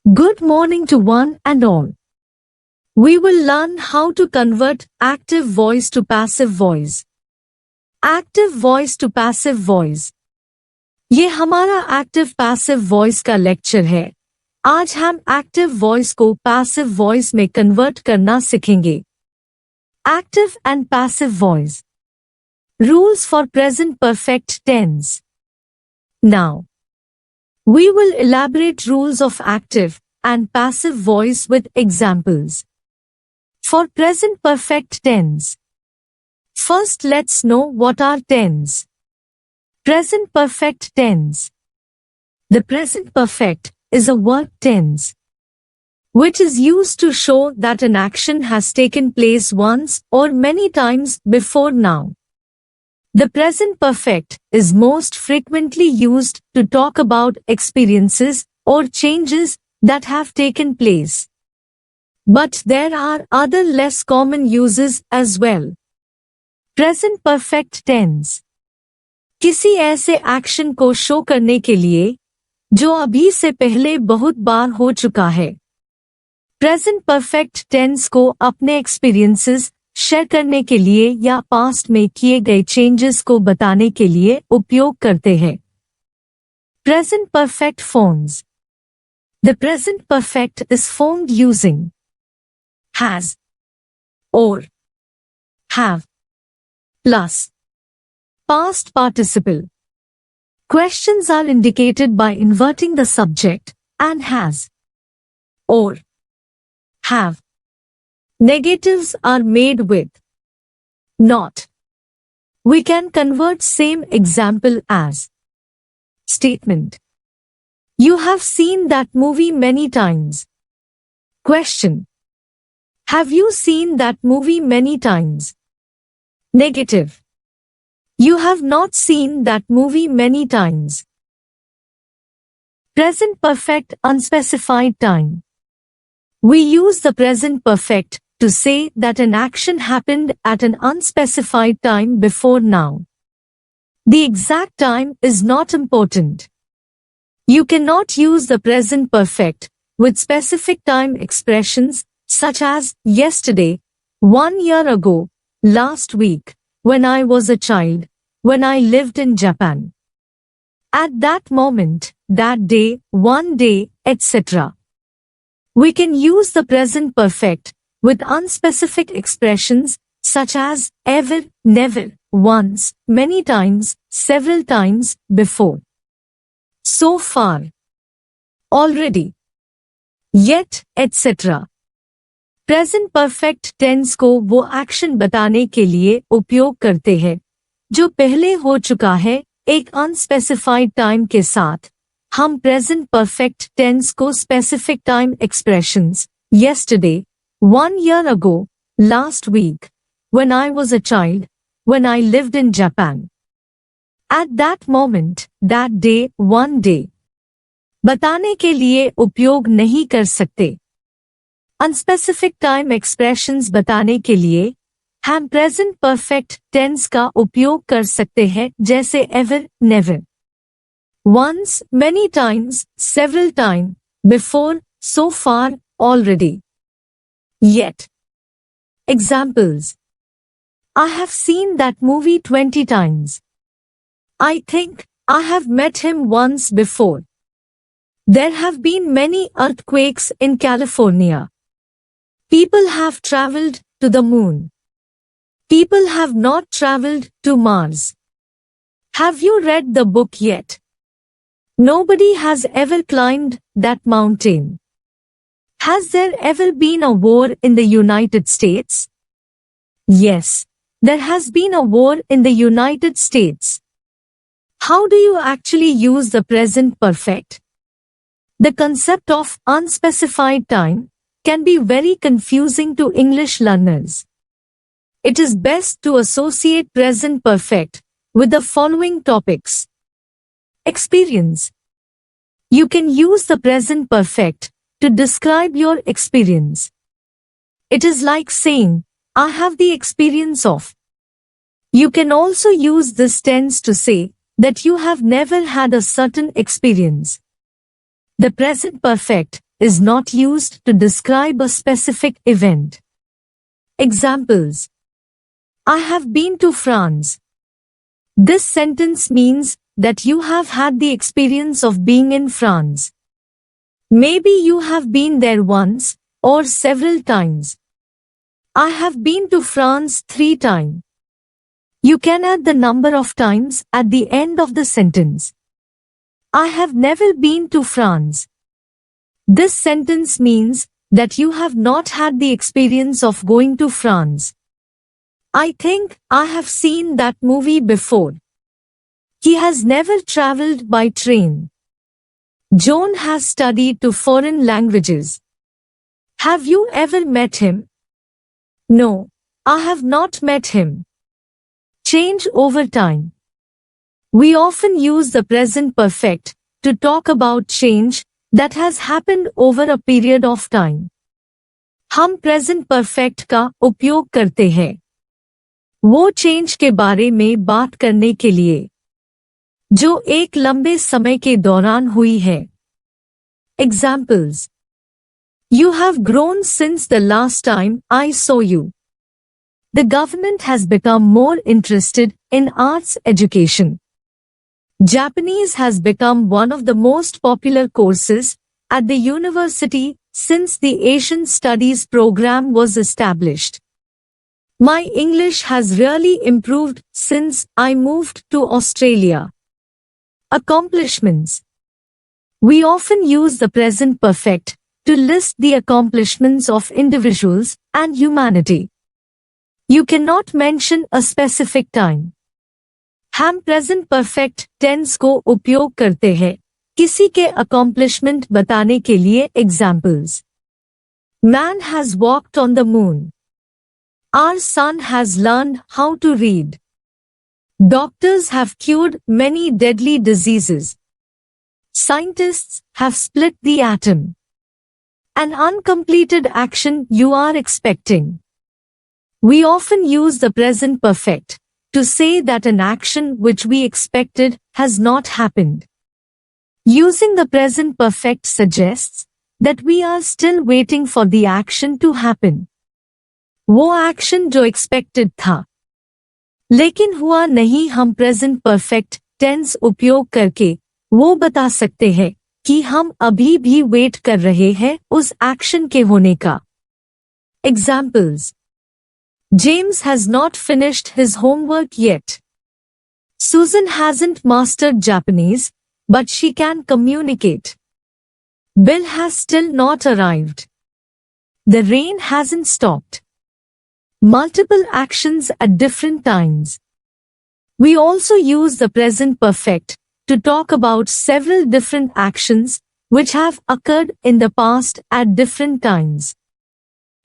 Good morning to one and all. We will learn how to convert active voice to passive voice. Active voice to passive voice. ये हमारा active passive voice का lecture है। आज हम active voice को passive voice में convert करना सीखेंगे। Active and passive voice. Rules for present perfect tense. Now, we will elaborate rules of active and passive voice with examples. For present perfect tense. First, let's know what are tense. Present perfect tense. The present perfect is a verb tense, which is used to show that an action has taken place once or many times before now. The present perfect is most frequently used to talk about experiences or changes that have taken place. But there are other less common uses as well. Present perfect tense. किसी ऐसे action को show करने के लिए जो अभी से पहले बहुत बार हो चुका है। प्रेजेंट परफेक्ट टेंस को अपने एक्सपीरियंसेस शेयर करने के लिए या पास्ट में किए गए चेंजेस को बताने के लिए उपयोग करते हैं। Present perfect forms. The present perfect is formed using has और have plus past participle. Questions are indicated by inverting the subject and has or have. Negatives are made with not. We can convert same example as statement. You have seen that movie many times. Question. Have you seen that movie many times? Negative. You have not seen that movie many times. Present perfect unspecified time. We use the present perfect to say that an action happened at an unspecified time before now. The exact time is not important. You cannot use the present perfect with specific time expressions such as yesterday, 1 year ago, last week, when I was a child, when I lived in Japan. At that moment, that day, one day, etc. We can use the present perfect with unspecific expressions such as ever, never, once, many times, several times, before. So far. Already. Yet, etc. Present perfect tense को वो action बताने के लिए उपयोग करते हैं जो पहले हो चुका है एक अनस्पेसिफाइड टाइम के साथ। हम प्रेजेंट परफेक्ट टेंस को specific time expressions yesterday, 1 year ago, last week, when I was a child, when I lived in Japan. At that moment, that day, one day. बताने के लिए उपयोग नहीं कर सकते। अनस्पेसिफिक टाइम एक्सप्रेशंस बताने के लिए हम प्रेजेंट परफेक्ट टेंस का उपयोग कर सकते हैं जैसे ever, never, once, many times, several time, before, so far, already, yet. Examples. I have seen that movie 20 times. I think I have met him once before. There have been many earthquakes in California. People have traveled to the moon. People have not traveled to Mars. Have you read the book yet? Nobody has ever climbed that mountain. Has there ever been a war in the United States? Yes, there has been a war in the United States. How do you actually use the present perfect? The concept of unspecified time can be very confusing to English learners. It is best to associate present perfect with the following topics. Experience. You can use the present perfect to describe your experience. It is like saying, I have the experience of. You can also use this tense to say that you have never had a certain experience. The present perfect is not used to describe a specific event. Examples: I have been to France. This sentence means that you have had the experience of being in France. Maybe you have been there once, or several times. I have been to France 3 times. You can add the number of times at the end of the sentence. I have never been to France. This sentence means that you have not had the experience of going to France. I think I have seen that movie before. He has never traveled by train. John has studied 2 foreign languages. Have you ever met him? No, I have not met him. Change over time. We often use the present perfect to talk about change that has happened over a period of time. हम present perfect का उपयोग करते हैं वो change के बारे में बात करने के लिए जो एक लंबे समय के दौरान हुई है. Examples: You have grown since the last time I saw you. The government has become more interested in arts education. Japanese has become one of the most popular courses at the university since the Asian Studies program was established. My English has really improved since I moved to Australia. Accomplishments. We often use the present perfect to list the accomplishments of individuals and humanity. You cannot mention a specific time. हम present perfect tense को उपयोग करते हैं किसी के accomplishment बताने के लिए. Examples: man has walked on the moon. Our son has learned how to read. Doctors have cured many deadly diseases. Scientists have split the atom. An uncompleted action you are expecting. We often use the present perfect to say that an action which we expected has not happened. Using the present perfect suggests that we are still waiting for the action to happen. वो action जो expected था लेकिन हुआ नहीं. हम present perfect tense उपयोग करके वो बता सकते हैं कि हम अभी भी वेट कर रहे हैं उस एक्शन के होने का. Examples: James has not finished his homework yet. Susan hasn't mastered Japanese, but she can communicate. Bill has still not arrived. The rain hasn't stopped. Multiple actions at different times. We also use the present perfect to talk about several different actions which have occurred in the past at different times.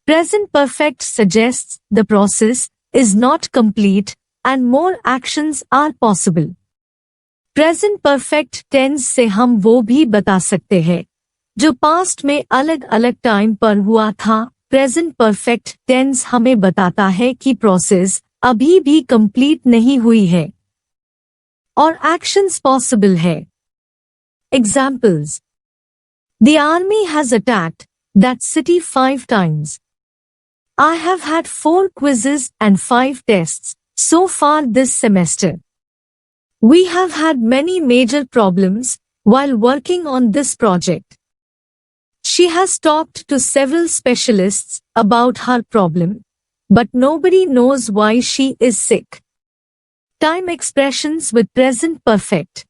Present perfect suggests the process is not complete and more actions are possible. Present perfect tense से हम वो भी बता सकते हैं जो past में अलग अलग टाइम पर हुआ था. Present perfect tense हमें बताता है कि प्रोसेस अभी भी कंप्लीट नहीं हुई है और actions possible है. Examples: The army has attacked that city 5 times. I have had 4 quizzes and 5 tests so far this semester. We have had many major problems while working on this project. She has talked to several specialists about her problem, but nobody knows why she is sick. Time expressions with present perfect.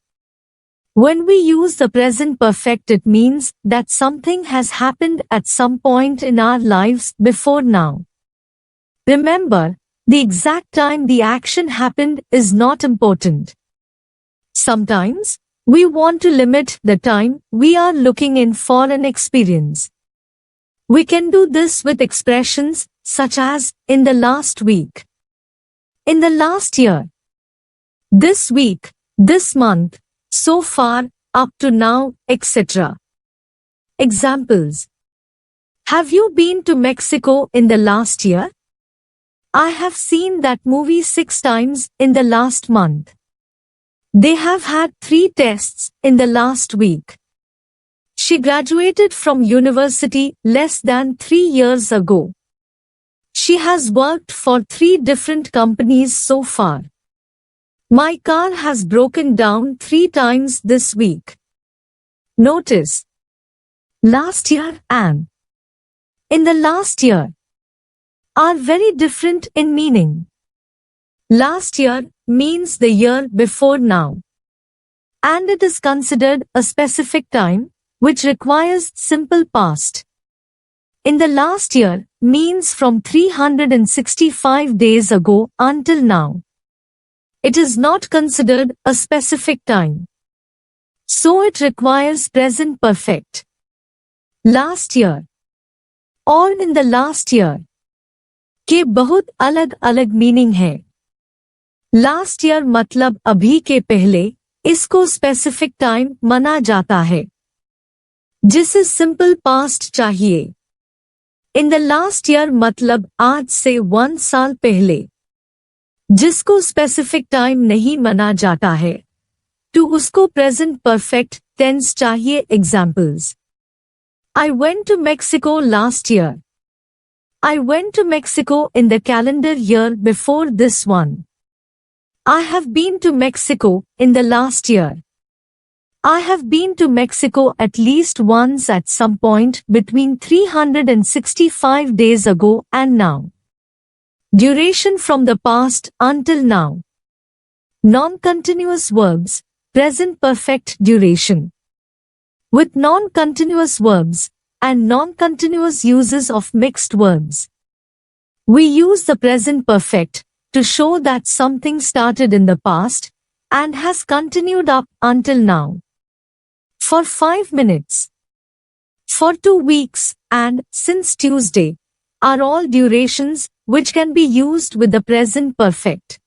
When we use the present perfect, it means that something has happened at some point in our lives before now. Remember, the exact time the action happened is not important. Sometimes, we want to limit the time we are looking in for an experience. We can do this with expressions such as in the last week, in the last year, this week, this month, so far, up to now, etc. Examples: Have you been to Mexico in the last year? I have seen that movie 6 times in the last month. They have had 3 tests in the last week. She graduated from university less than 3 years ago. She has worked for 3 different companies so far. My car has broken down 3 times this week. Notice last year and in the last year are very different in meaning. Last year means the year before now, and it is considered a specific time which requires simple past. In the last year means from 365 days ago until now. It is not considered a specific time. So it requires present perfect. Last year और in the last year के बहुत अलग अलग meaning है. Last year मतलब अभी के पहले, इसको स्पेसिफिक टाइम माना जाता है जिसे सिंपल पास्ट चाहिए. इन द लास्ट ईयर मतलब आज से 1 साल पहले, जिसको स्पेसिफिक टाइम नहीं माना जाता है, तो उसको प्रेजेंट परफेक्ट टेंस चाहिए. Examples: I went to Mexico last year. I went to Mexico in the calendar year before this one. I have been to Mexico in the last year. I have been to Mexico at least once at some point between 365 days ago and now. Duration from the past until now. Non-continuous verbs, present perfect duration. With non-continuous verbs and non-continuous uses of mixed verbs, we use the present perfect to show that something started in the past and has continued up until now. For 5 minutes, for 2 weeks, and since Tuesday are all durations which can be used with the present perfect.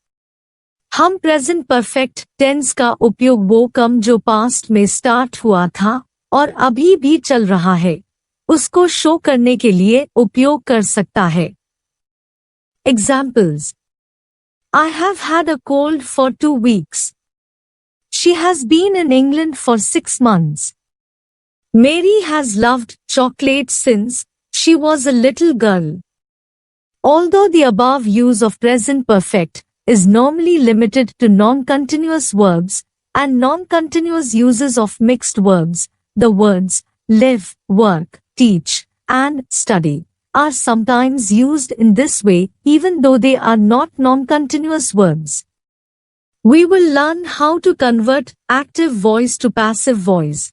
हम present perfect tense का उपयोग वो कम जो past में start हुआ था और अभी भी चल रहा है, उसको शो करने के लिए उपयोग कर सकता है. Examples: I have had a cold for 2 weeks. She has been in England for 6 months. Mary has loved chocolate since she was a little girl. Although the above use of present perfect is normally limited to non-continuous verbs and non-continuous uses of mixed verbs, the words live, work, teach, and study are sometimes used in this way even though they are not non-continuous verbs. We will learn how to convert active voice to passive voice.